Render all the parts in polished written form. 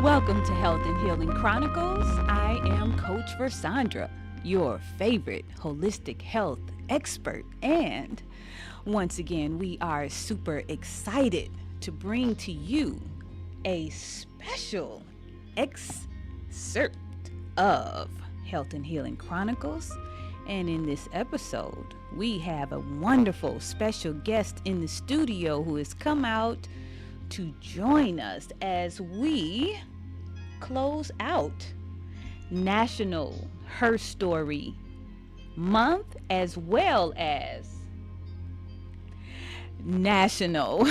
Welcome to Health and Healing Chronicles. I am Coach Versandra, your favorite holistic health expert. And once again, we are super excited to bring to you a special excerpt of Health and Healing Chronicles. And in this episode, we have a wonderful special guest in the studio who has come out to join us as we close out National Her Story Month, as well as National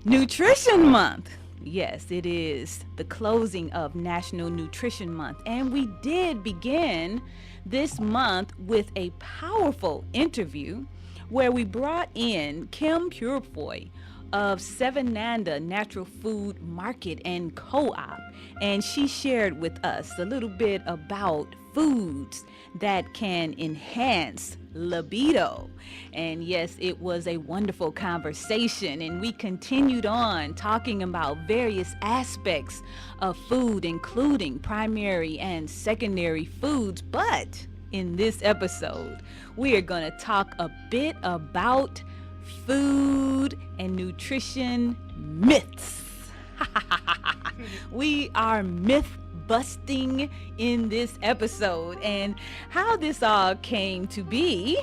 Nutrition Month. Yes, it is the closing of National Nutrition Month, and we did begin this month with a powerful interview where we brought in Kim Purefoy of Sevenanda Natural Food Market and Co-op, and she shared with us a little bit about foods that can enhance libido. And yes, it was a wonderful conversation, and we continued on talking about various aspects of food, including primary and secondary foods. But in this episode, we are going to talk a bit about food and nutrition myths. We are myth busting in this episode, and how this all came to be,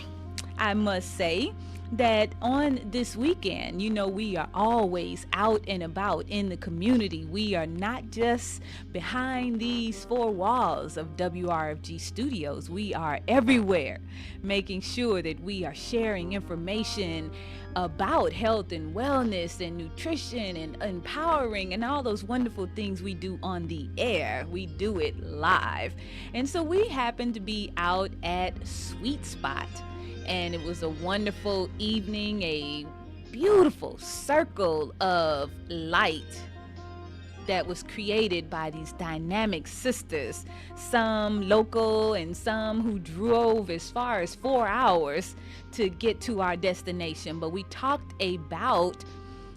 I must say that on this weekend, we are always out and about in the community. We are not just behind these four walls of WRFG Studios. We are everywhere, making sure that we are sharing information about health and wellness and nutrition and empowering and all those wonderful things we do on the air. We do it live. And so we happened to be out at Sweet Spot, and it was a wonderful evening, a beautiful circle of light that was created by these dynamic sisters, some local and some who drove as far as 4 hours to get to our destination. But we talked about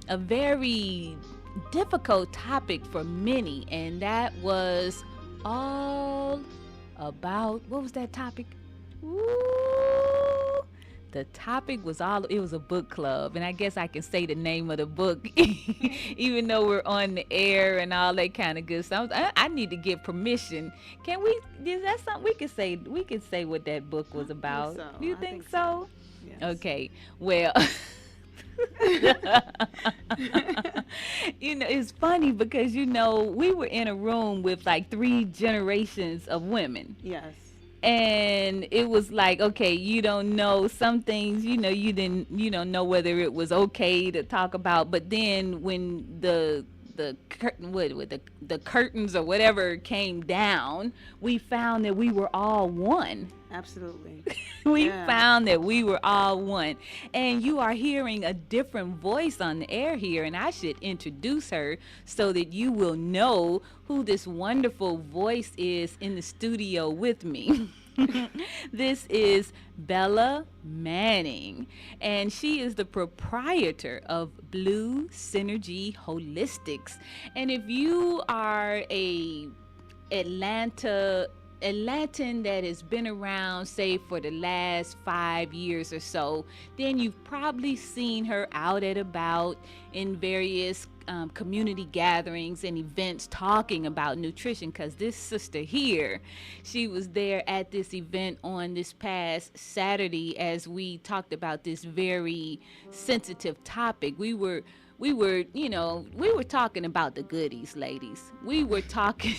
a very difficult topic for many, and that was all about, what was that topic? Ooh, the topic was it was a book club, and I guess I can say the name of the book even though we're on the air and all that kind of good stuff. I need to get permission. Can we, is that something we could say? We could say what that book was about. So. Do you think so? Yes. Okay, well, it's funny because we were in a room with like 3 generations of women. Yes. And it was like, okay, you don't know some things, you don't know whether it was okay to talk about. But then when the curtains or whatever came down, we found that we were all one. Absolutely. We found that we were all one. And you are hearing a different voice on the air here, and I should introduce her so that you will know who this wonderful voice is in the studio with me. This is Bella Manning, and she is the proprietor of Blu Synergy Wholistics. And if you are a Atlantan that has been around, say, for the last 5 years or so, then you've probably seen her out and about in various community gatherings and events talking about nutrition, because this sister here, she was there at this event on this past Saturday as we talked about this very sensitive topic. We were talking about the goodies, ladies. We were talking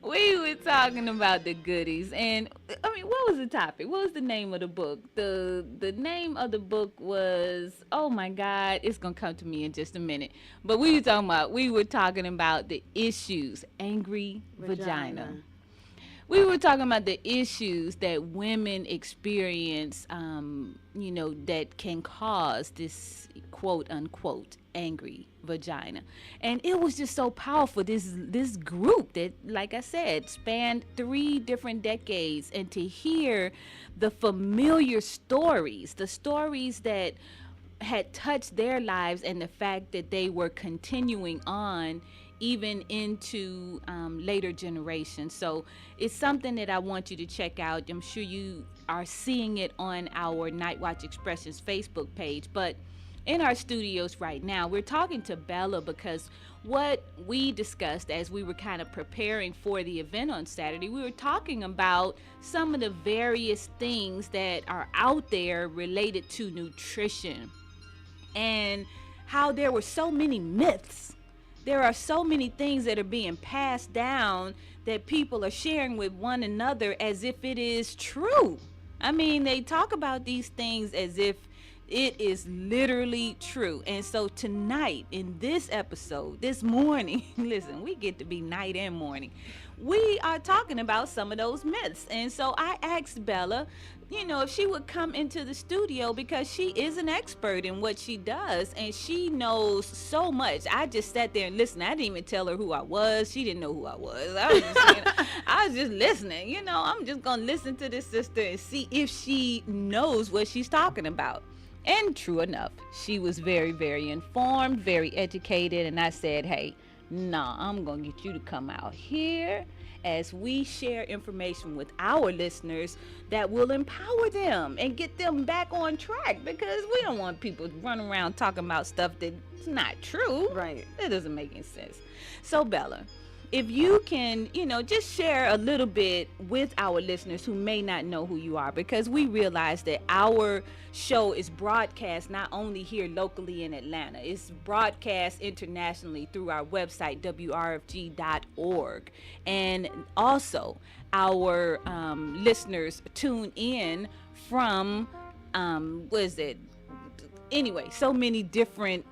we were talking about the goodies. And I mean, what was the topic? What was the name of the book? The name of the book was, oh my God, it's gonna come to me in just a minute. But we were talking about the issues, angry vagina. We were talking about the issues that women experience, that can cause this quote unquote angry vagina. And it was just so powerful. This group that, like I said, spanned 3 different decades, and to hear the familiar stories, the stories that had touched their lives, and the fact that they were continuing on even into later generations. So it's something that I want you to check out. I'm sure you are seeing it on our Night Watch Expressions Facebook page, but in our studios right now, we're talking to Bella because what we discussed as we were kind of preparing for the event on Saturday, we were talking about some of the various things that are out there related to nutrition, and how there were so many myths. There are so many things that are being passed down that people are sharing with one another as if it is true. I mean, they talk about these things as if it is literally true. And so tonight, in this episode, this morning, listen, we get to be night and morning. We are talking about some of those myths. And so I asked Bella, if she would come into the studio, because she is an expert in what she does and she knows so much. I just sat there and listened. I didn't even tell her who I was. She didn't know who I was. I was just listening. I'm just going to listen to this sister and see if she knows what she's talking about. And true enough, she was very, very informed, very educated. And I said, hey, I'm going to get you to come out here as we share information with our listeners that will empower them and get them back on track, because we don't want people running around talking about stuff that's not true. Right. That doesn't make any sense. So Bella, if you can, just share a little bit with our listeners who may not know who you are, because we realize that our show is broadcast not only here locally in Atlanta, it's broadcast internationally through our website, wrfg.org. And also, our listeners tune in from, so many different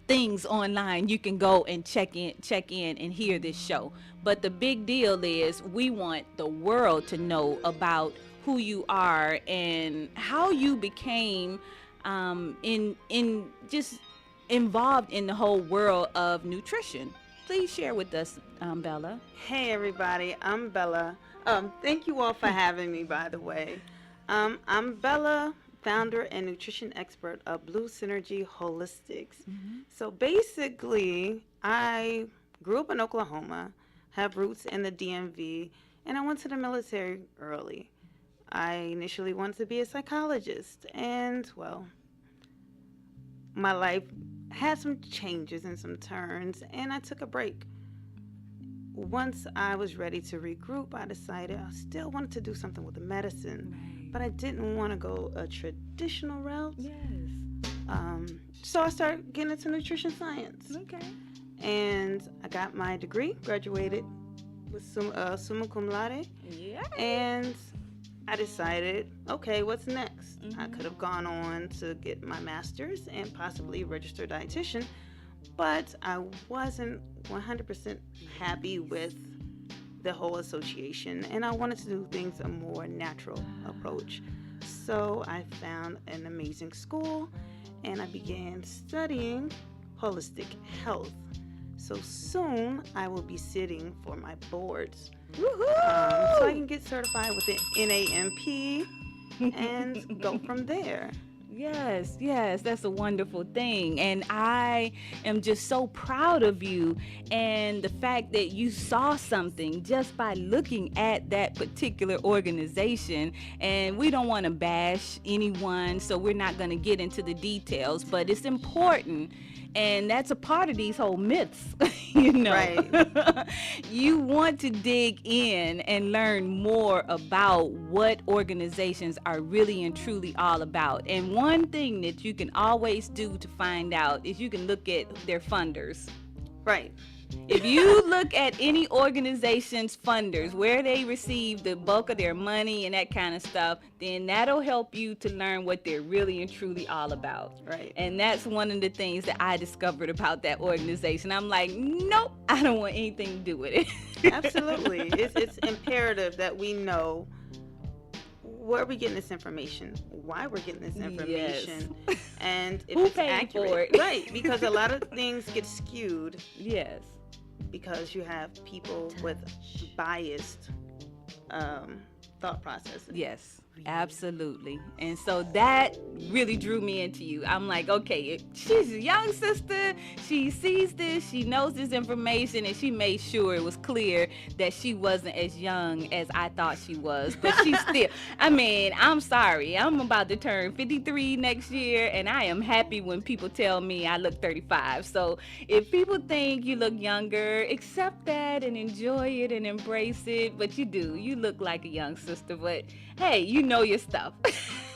things online. You can go and check in and hear this show. But the big deal is we want the world to know about who you are and how you became in just involved in the whole world of nutrition. Please share with us, Bella. Hey everybody, I'm Bella. Thank you all for having me, by the way. I'm Bella, founder and nutrition expert of Blu Synergy Wholistics. Mm-hmm. So basically, I grew up in Oklahoma, have roots in the DMV, and I went to the military early. I initially wanted to be a psychologist, and my life had some changes and some turns, and I took a break. Once I was ready to regroup, I decided I still wanted to do something with the medicine. Right. But I didn't want to go a traditional route. Yes. So I started getting into nutrition science. Okay. And I got my degree, graduated with summa cum laude. Yeah. And I decided, okay, what's next? Mm-hmm. I could have gone on to get my master's and possibly registered dietitian, but I wasn't 100% happy with the whole association, and I wanted to do things a more natural approach. So I found an amazing school, and I began studying holistic health. So soon I will be sitting for my boards. Woohoo! So I can get certified with the NAMP and go from there. Yes, that's a wonderful thing. And I am just so proud of you and the fact that you saw something just by looking at that particular organization. And we don't want to bash anyone, so we're not going to get into the details, but it's important. And that's a part of these whole myths, Right. You want to dig in and learn more about what organizations are really and truly all about. And one thing that you can always do to find out is you can look at their funders. Right. If you look at any organization's funders, where they receive the bulk of their money and that kind of stuff, then that'll help you to learn what they're really and truly all about. Right. And that's one of the things that I discovered about that organization. I'm like, nope, I don't want anything to do with it. Absolutely. It's imperative that we know where we're getting this information, why we're getting this information, yes. and if who it's paid accurate. for it. Right, because a lot of things get skewed. Yes. Because you have people with biased thought processes. Yes. Absolutely. And so that really drew me into you. I'm like, okay, she's a young sister. She sees this, she knows this information, and she made sure it was clear that she wasn't as young as I thought she was. But she's still, I mean, I'm sorry. I'm about to turn 53 next year, and I am happy when people tell me I look 35. So if people think you look younger, accept that and enjoy it and embrace it. But you do. You look like a young sister. But hey, you know your stuff.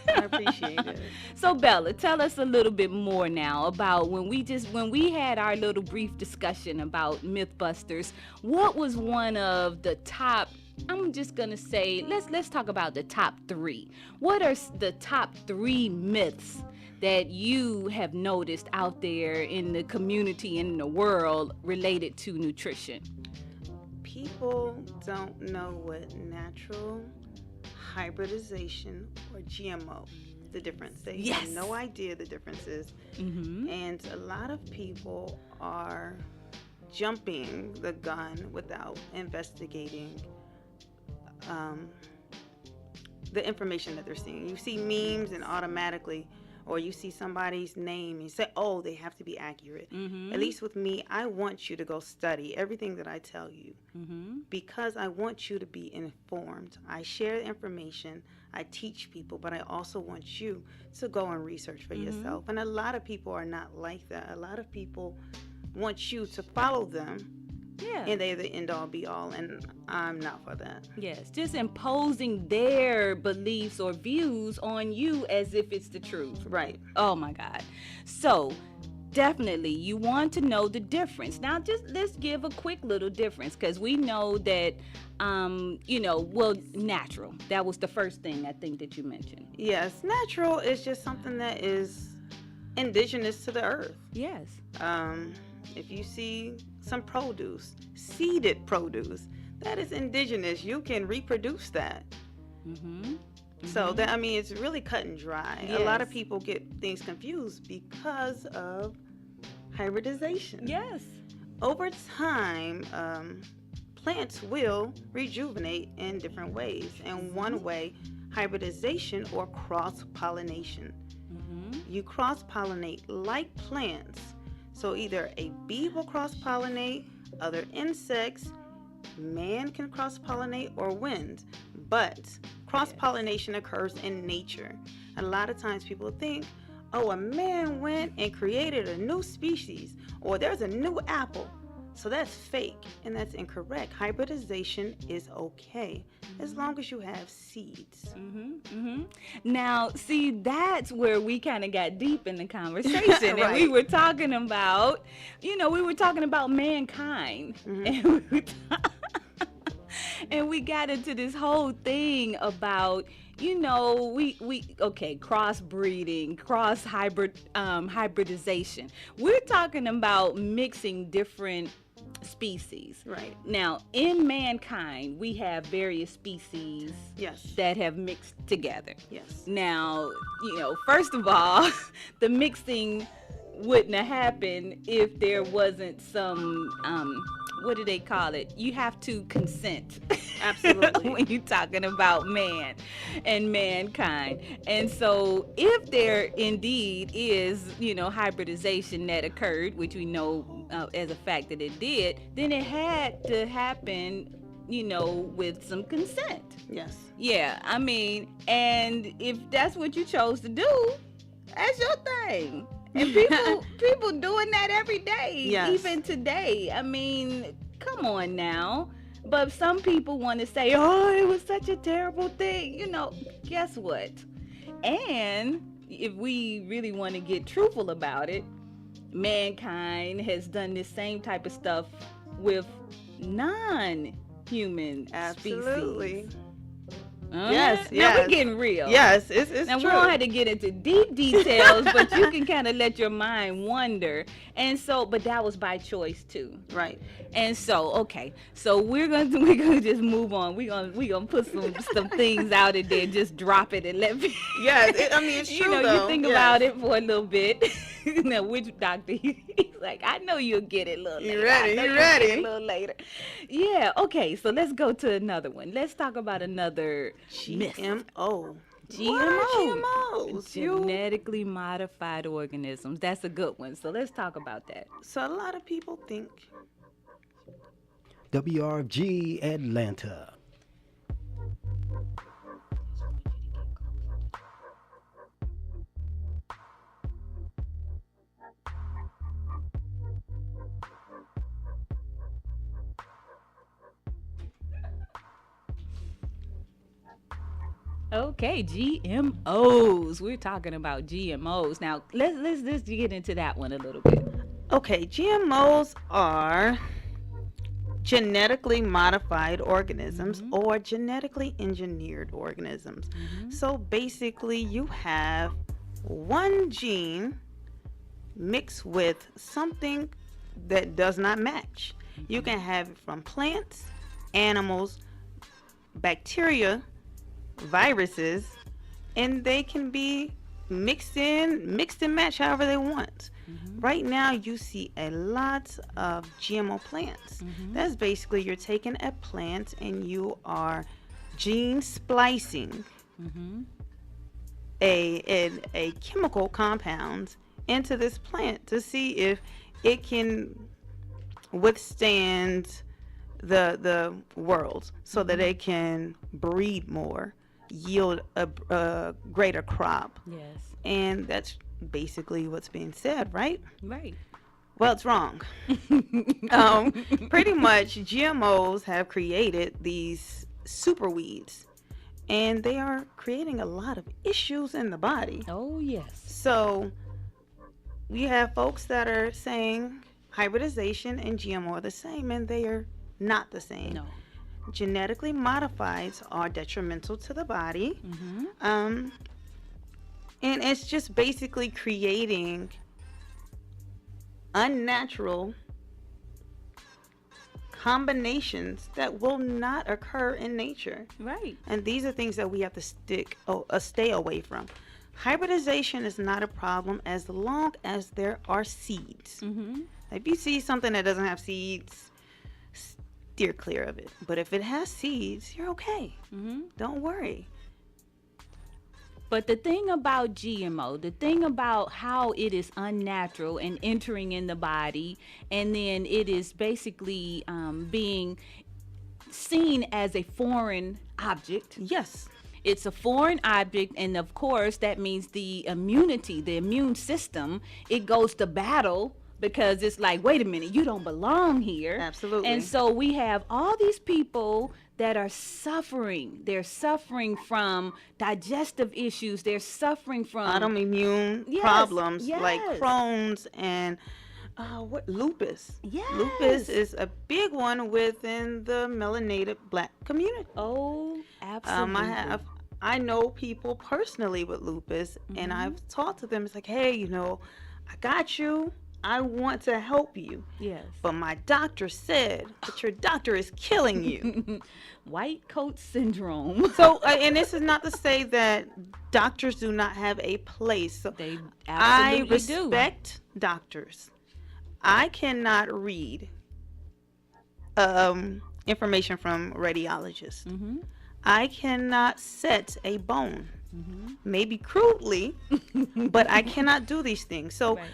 I appreciate it. So Bella, tell us a little bit more now about when we had our little brief discussion about Mythbusters. What was one of the top? I'm just gonna say let's talk about the top 3. What are the top 3 myths that you have noticed out there in the community and in the world related to nutrition? People don't know what natural, hybridization, or GMO, the difference. They have no idea the differences. And a lot of people are jumping the gun without investigating the information that they're seeing. You see memes and automatically, or you see somebody's name and you say, oh, they have to be accurate. At least with me, I want you to go study everything that I tell you because I want you to be informed. I share information, I teach people, but I also want you to go and research for yourself. And a lot of people are not like that. A lot of people want you to follow them. Yeah. And they're the end all be all, and I'm not for that. Yes, just imposing their beliefs or views on you as if it's the truth. Right. Oh my God. So definitely you want to know the difference. Now just let's give a quick little difference because we know that natural. That was the first thing I think that you mentioned. Yes, natural is just something that is indigenous to the earth. Yes. If you see some produce, seeded produce, that is indigenous. You can reproduce that. So that, I mean, it's really cut and dry. Yes. A lot of people get things confused because of hybridization. Yes. Over time, plants will rejuvenate in different ways. And one way, hybridization or cross-pollination. You cross-pollinate like plants. So either a bee will cross-pollinate, other insects, man can cross-pollinate, or wind. But cross-pollination occurs in nature. A lot of times people think, oh, a man went and created a new species, or there's a new apple. So that's fake, and that's incorrect. Hybridization is okay as long as you have seeds. Now, see, that's where we kind of got deep in the conversation. Right. And we were talking about, mankind. And we got into this whole thing about, crossbreeding, hybridization. We're talking about mixing different species. Right. Now, in mankind, we have various species that have mixed together. Yes. Now, first of all, the mixing wouldn't have happened if there wasn't some what do they call it? You have to consent. Absolutely. When you're talking about man and mankind. And so if there indeed is, hybridization that occurred, which we know as a fact that it did, then it had to happen, with some consent. Yes. Yeah, I mean, and if that's what you chose to do, that's your thing. And people doing that every day, even today. I mean, come on now. But some people want to say, oh, it was such a terrible thing. Guess what? And if we really want to get truthful about it, mankind has done this same type of stuff with non-human species. Yes. Now we're getting real. Yes, it's now true. We don't have to get into deep details, but you can kind of let your mind wander. And so, but that was by choice too. Right. And so, okay, so we're gonna just move on. We're gonna put some things out in there, just drop it and let me. Yes, it's true. You think about it for a little bit. Which doctor? He's like, I know you'll get it a little later. You ready? A little later. Yeah. Okay. So let's go to another one. Let's talk about another myth. GMO. What are GMO, GMOs? genetically modified organisms. That's a good one. So let's talk about that. So a lot of people think, WRG Atlanta. Okay, GMOs. We're talking about GMOs. Now, let's get into that one a little bit. okay, GMOs are genetically modified organisms or genetically engineered organisms. So basically, you have one gene mixed with something that does not match. You can have it from plants, animals, bacteria, viruses, and they can be mixed and match however they want. Right now, you see a lot of GMO plants. That's basically you're taking a plant and you are gene splicing a chemical compound into this plant to see if it can withstand the world so that it can breed more, yield a greater crop. Yes. And that's basically what's being said, right? Right. Well, it's wrong. Pretty much, GMOs have created these super weeds, and they are creating a lot of issues in the body. Oh, yes. So, we have folks that are saying hybridization and GMO are the same, and they are not the same. No. Genetically modifieds are detrimental to the body. And it's just basically creating unnatural combinations that will not occur in nature. Right. And these are things that we have to stay away from. Hybridization is not a problem as long as there are seeds. If you see something that doesn't have seeds, steer clear of it. But if it has seeds, you're okay. Don't worry. But the thing about GMO, the thing about how it is unnatural and entering in the body, and then it is basically being seen as a foreign object. Yes. It's a foreign object, and of course, that means the immunity, the immune system, it goes to battle because it's like, wait a minute, you don't belong here. Absolutely. And so we have all these people that are suffering. They're suffering from digestive issues. They're suffering from autoimmune problems like Crohn's and lupus. Yes. Lupus is a big one within the melanated Black community. Oh, absolutely. I know people personally with lupus, and I've talked to them. It's like, hey, I got you. I want to help you. Yes. But my doctor said that your doctor is killing you. White coat syndrome. So, and this is not to say that doctors do not have a place. So They I absolutely do. respect doctors. I cannot read information from radiologists. I cannot set a bone. Maybe crudely, but I cannot do these things. So Right.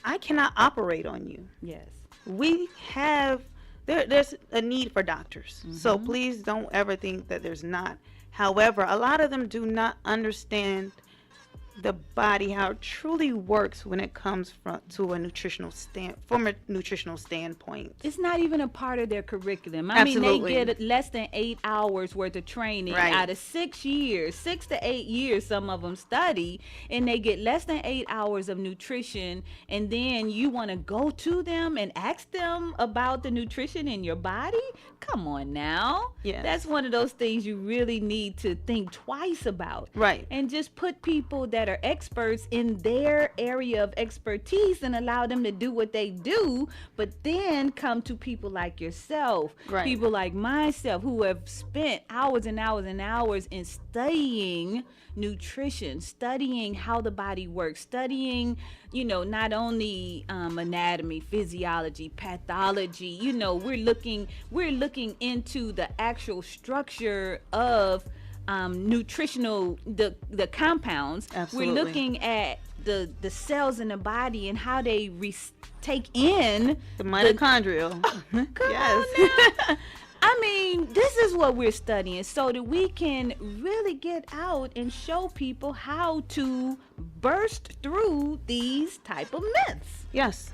I cannot operate on you. Yes. We have there's a need for doctors. So please don't ever think that there's not. However, a lot of them do not understand the body, how it truly works when it comes from a nutritional standpoint. It's not even a part of their curriculum. I Absolutely. mean, they get less than 8 hours worth of training Right. out of 6 years, 6 to 8 years. Some of them study, and they get less than 8 hours of nutrition. And then you want to go to them and ask them about the nutrition in your body? Come on now. Yes. That's one of those things you really need to think twice about. Right. And just put people that are experts in their area of expertise and allow them to do what they do, but then come to people like yourself, Right. people like myself who have spent hours and hours and hours in studying nutrition, studying how the body works, studying, not only anatomy, physiology, pathology. We're looking into the actual structure of nutritional the compounds. Absolutely. We're looking at the cells in the body and how they take in The mitochondrial. Come Yes. on now. I mean, this is what we're studying so that we can really get out and show people how to burst through these type of myths. Yes.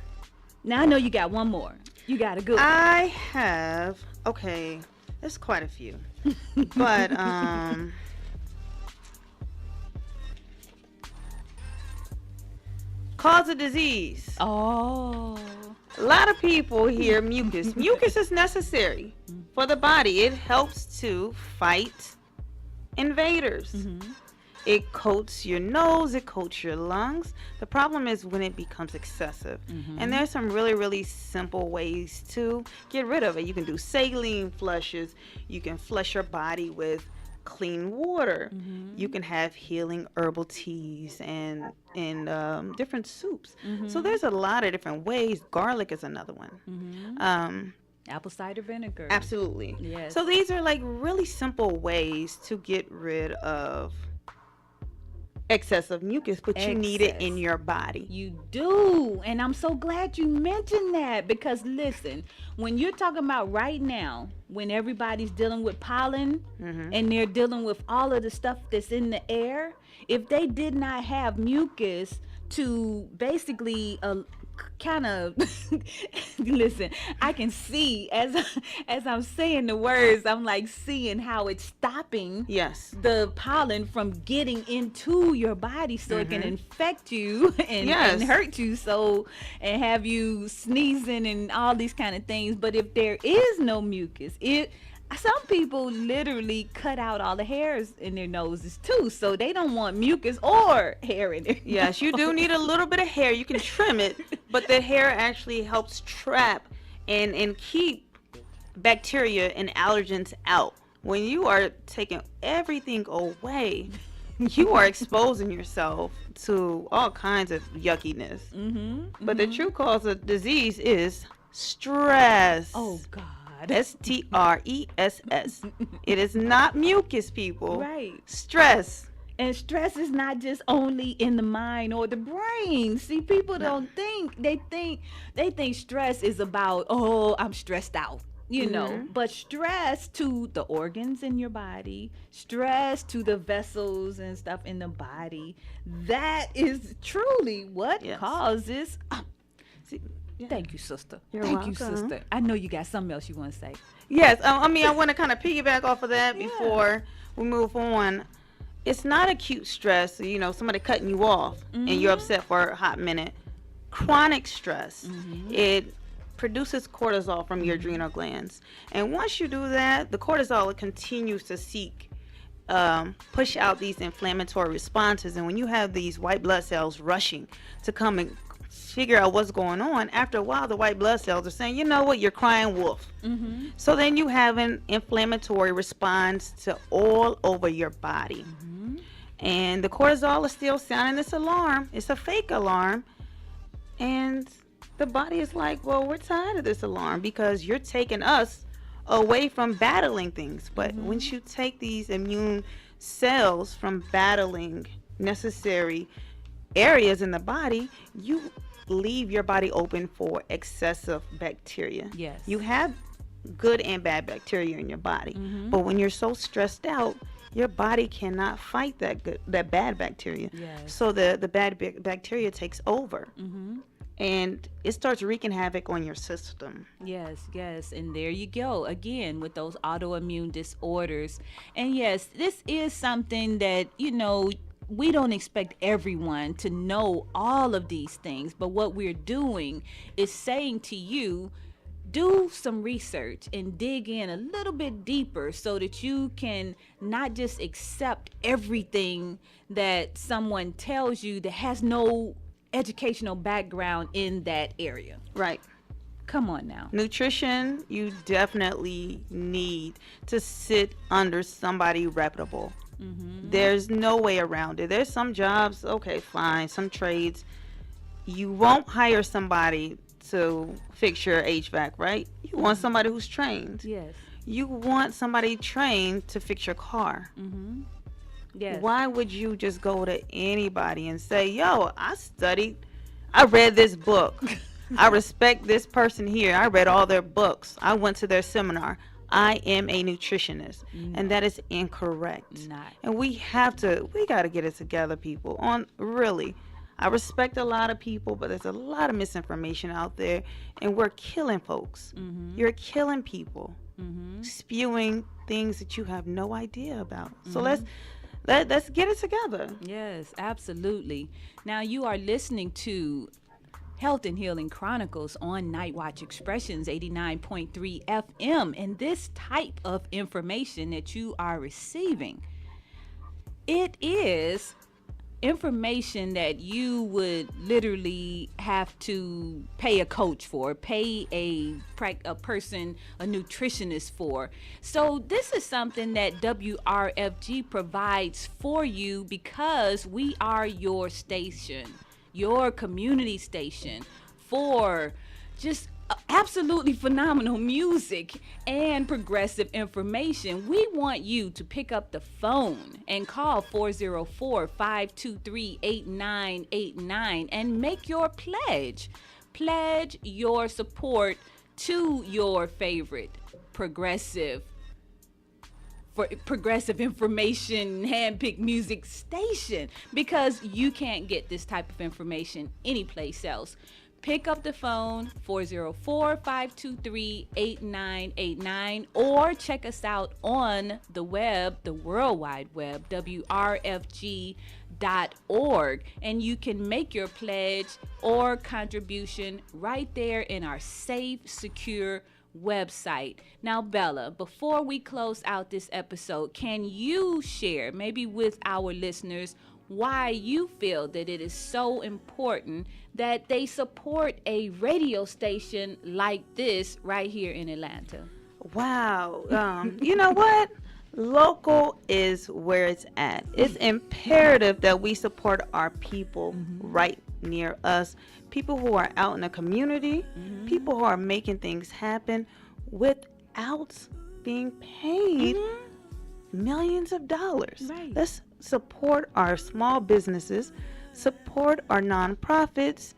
Now I know you got one more. You got a good one. I have, okay, there's quite a few. But cause of disease. Oh. A lot of people hear mucus. Mucus is necessary for the body. It helps to fight invaders. It coats your nose, it coats your lungs. The problem is when it becomes excessive. And there's some really, really simple ways to get rid of it. You can do saline flushes. You can flush your body with clean water. You can have healing herbal teas and different soups. So there's a lot of different ways. Garlic is another one. Apple cider vinegar. Absolutely. Yes. So these are like really simple ways to get rid of excessive mucus, but you need it in your body. You do. And I'm so glad you mentioned that because listen, when you're talking about right now, when everybody's dealing with pollen and they're dealing with all of the stuff that's in the air, if they did not have mucus to basically kind of listen, I can see as I'm saying the words, I'm like seeing how it's stopping the pollen from getting into your body so it can infect you and hurt you, so and have you sneezing and all these kind of things. But if there is no mucus, some people literally cut out all the hairs in their noses too, so they don't want mucus or hair in there. Yes, you do need a little bit of hair. You can trim it, but the hair actually helps trap and keep bacteria and allergens out. When you are taking everything away, you are exposing yourself to all kinds of yuckiness. But the true cause of disease is stress. Oh God. STRESS. It is not mucus, people. Right. Stress. And stress is not just only in the mind or the brain. See, people don't think, they think stress is about, oh, I'm stressed out, you know. But stress to the organs in your body, stress to the vessels and stuff in the body, that is truly what causes. Thank you, sister. Thank you, sister. I know you got something else you want to say. Yes, I mean, I want to kind of piggyback off of that before we move on. It's not acute stress, you know, somebody cutting you off and you're upset for a hot minute. Chronic stress, it produces cortisol from your adrenal glands. And once you do that, the cortisol continues to push out these inflammatory responses. And when you have these white blood cells rushing to come and figure out what's going on, after a while the white blood cells are saying, you know what, you're crying wolf. So then you have an inflammatory response to all over your body. And the cortisol is still sounding this alarm. It's a fake alarm. And the body is like, well, we're tired of this alarm because you're taking us away from battling things. But once you take these immune cells from battling necessary areas in the body, you leave your body open for excessive bacteria. Yes. You have good and bad bacteria in your body, but when you're so stressed out, your body cannot fight that bad bacteria. Yes. So the bad bacteria takes over. And it starts wreaking havoc on your system. Yes, and there you go again with those autoimmune disorders. And yes, this is something that, you know, we don't expect everyone to know all of these things, but what we're doing is saying to you, do some research and dig in a little bit deeper so that you can not just accept everything that someone tells you that has no educational background in that area. Right. Come on now. Nutrition, you definitely need to sit under somebody reputable. There's no way around it. There's some jobs, okay, fine, some trades, you won't hire somebody to fix your HVAC, right? You want somebody who's trained. Yes. You want somebody trained to fix your car. Yes. Why would you just go to anybody and say, yo, I read this book. I respect this person here. I read all their books. I went to their seminar. I am a nutritionist. And that is incorrect. Not. And we got to get it together, people. Really. I respect a lot of people, but there's a lot of misinformation out there, and we're killing folks. You're killing people, spewing things that you have no idea about. So let's get it together. Yes, absolutely. Now you are listening to Health and Healing Chronicles on Night Watch Expressions 89.3 FM. And this type of information that you are receiving, it is information that you would literally have to pay a coach for, pay a person, a nutritionist for. So this is something that WRFG provides for you because we are your station, your community station for just absolutely phenomenal music and progressive information. We want you to pick up the phone and call 404-523-8989 and make your pledge. Pledge your support to your favorite progressive information handpicked music station, because you can't get this type of information anyplace else. Pick up the phone, 404-523-8989, or check us out on the web, the World Wide Web, WRFG.org, and you can make your pledge or contribution right there in our safe, secure website. Now, Bella, before we close out this episode, can you share maybe with our listeners why you feel that it is so important that they support a radio station like this right here in Atlanta? Wow. You know what? Local is where it's at. It's imperative that we support our people right near us, people who are out in the community, people who are making things happen without being paid millions of dollars. Right. Let's support our small businesses, support our nonprofits,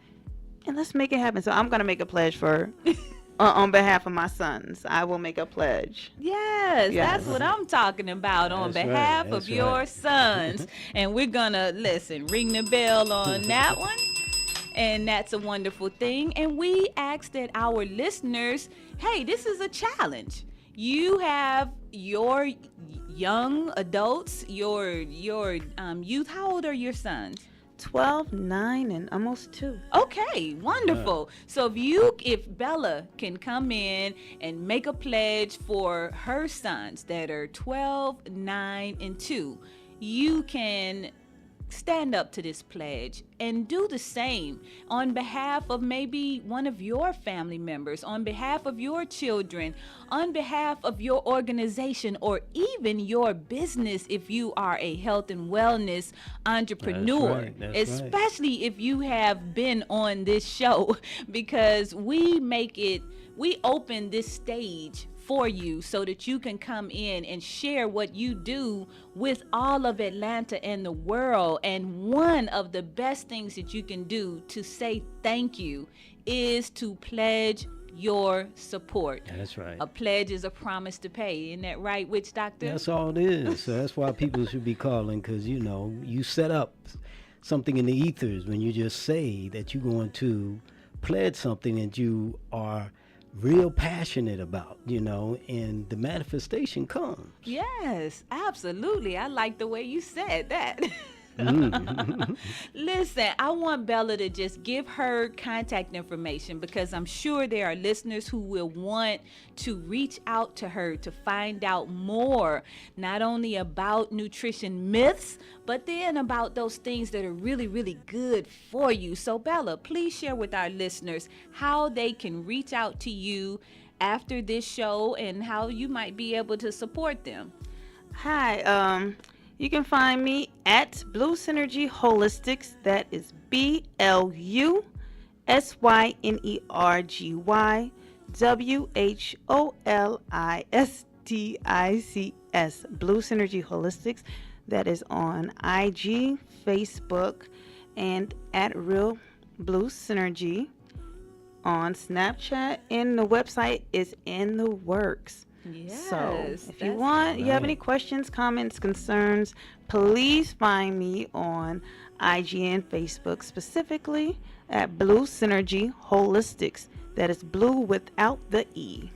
and let's make it happen. So I'm going to make a pledge for on behalf of my sons. I will make a pledge. Yes, that's what I'm talking about, on That's behalf right, of that's your right. sons. And we're going to, ring the bell on that one. And that's a wonderful thing. And we ask that our listeners, hey, this is a challenge. You have your young adults, your youth. How old are your sons? 12, 9, and almost 2. Okay, wonderful. So if Bella can come in and make a pledge for her sons that are 12, 9, and 2, you can stand up to this pledge and do the same on behalf of maybe one of your family members, on behalf of your children, on behalf of your organization, or even your business if you are a health and wellness entrepreneur. That's right. Especially if you have been on this show, because we open this stage for you so that you can come in and share what you do with all of Atlanta and the world. And one of the best things that you can do to say thank you is to pledge your support. That's right. A pledge is a promise to pay. Isn't that right, Witch Doctor? That's all it is. So that's why people should be calling, because, you set up something in the ethers when you just say that you're going to pledge something that you are real passionate about, and the manifestation comes. Yes, absolutely. I like the way you said that. Listen, I want Bella to just give her contact information, because I'm sure there are listeners who will want to reach out to her to find out more, not only about nutrition myths, but then about those things that are really, really good for you. So Bella, please share with our listeners how they can reach out to you after this show and how you might be able to support them. Hi, you can find me at Blu Synergy Wholistics. That is BluSynergy Wholistics. Blu Synergy Wholistics. That is on IG, Facebook, and at Real Blu Synergy on Snapchat. And the website is in the works. Yes, So if you that's want, you have right. any questions, comments, concerns, please find me on IG and Facebook, specifically at Blu Synergy Wholistics. That is blue without the E.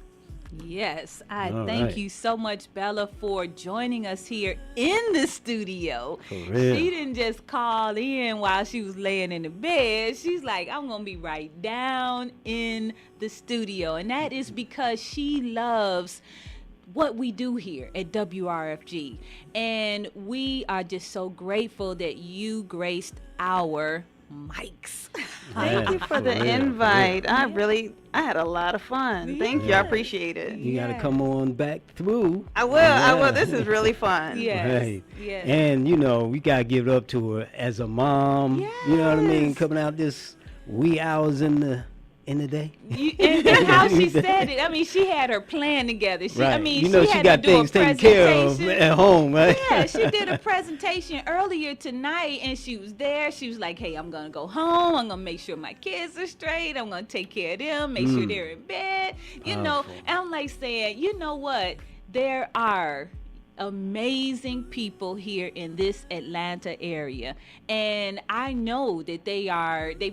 Yes, I All thank right. you so much, Bella, for joining us here in the studio. For real. She didn't just call in while she was laying in the bed. She's like, I'm going to be right down in the studio. And that is because she loves what we do here at WRFG. And we are just so grateful that you graced our mics. Thank Yeah, you for for the real, for invite. real. I had a lot of fun. Thank you. I Yes. appreciate it. You got to Yes. come on back through. I will. Yeah. This is really fun. Yes. Right. Yes. And, we got to give it up to her as a mom. You know what I mean? Yes. Coming out this wee hours in the day. And how she said it, I mean, she had her plan together. She, I Right. mean, she had got to do things a taken care of presentation. at home, right? Yeah, she did a presentation earlier tonight, and she was there. She was like, "Hey, I'm gonna go home. I'm gonna make sure my kids are straight. I'm gonna take care of them, make sure they're in bed." Powerful. And I'm like saying, you know what? There are amazing people here in this Atlanta area, and I know that they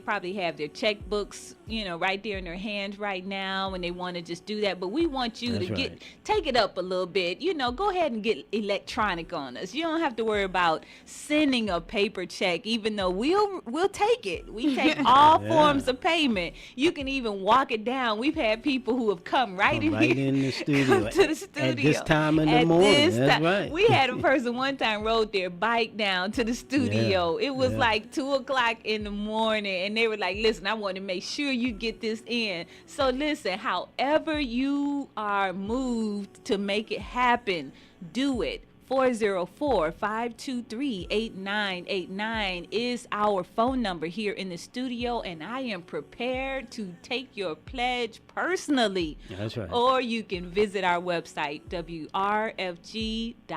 probably have their checkbooks, right there in their hands right now, and they want to just do that. But we want you That's to right. take it up a little bit. Go ahead and get electronic on us. You don't have to worry about sending a paper check, even though we'll take it. We take all Yeah. forms of payment. You can even walk it down. We've had people who have come right in Right here. in the studio. Come to the studio At this time in the At morning. this That's time. right. We had a person one time rode their bike down to the studio. Yeah, It was yeah. like 2:00 in the morning, and they were like, "Listen, I want to make sure you get this in." So listen, however you are moved to make it happen, do it. 404-523-8989 is our phone number here in the studio, and I am prepared to take your pledge personally. That's right. Or you can visit our website,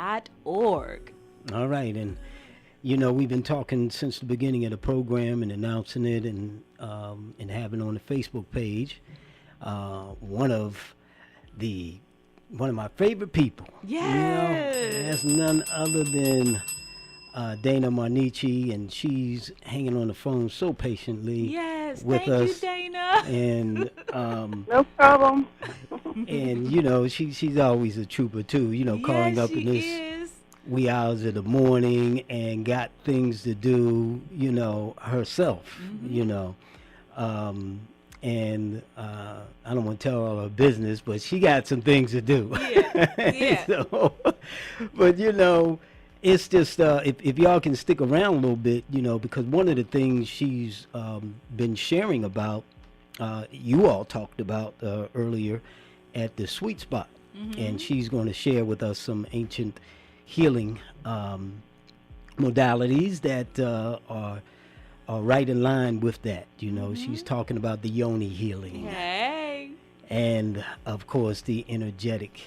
wrfg.org. All right. And, we've been talking since the beginning of the program and announcing it and having on the Facebook page. One of my favorite people. Yes. That's none other than Dana Marnici, and she's hanging on the phone so patiently Yes, with thank us. you, Dana. And No problem. and she's always a trooper too. Calling Yes, up in she this is. wee hours of the morning and got things to do. Herself. And I don't want to tell all her business, but she got some things to do. Yeah. So, but it's just if y'all can stick around a little bit, because one of the things she's been sharing about, you all talked about earlier at the Sweet Spot, and she's going to share with us some ancient healing modalities that are right in line with that. She's talking about the yoni healing, Hey. and of course the energetic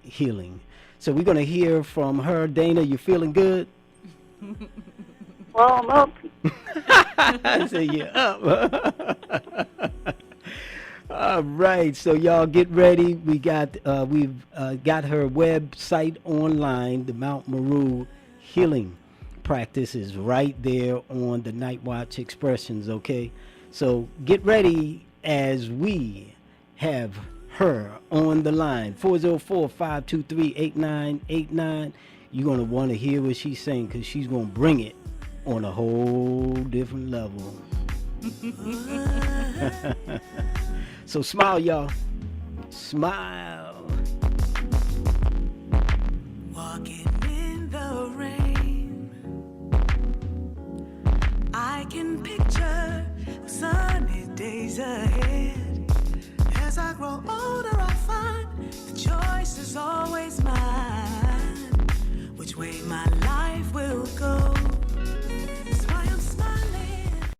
healing. So we're going to hear from her. Dana, you feeling good? Well, I'm up. I say you're up. All right, so y'all get ready. We've got her website online. The Mount Meru Healing Practice is right there on the Night Watch Expressions. Okay, so get ready as we have her on the line. 404-523-8989. You're gonna want to hear what she's saying, because she's gonna bring it on a whole different level. So smile, y'all. Smile. Walking in the rain, I can picture sunny days ahead. As I grow older, I find the choice is always mine, which way my life will go.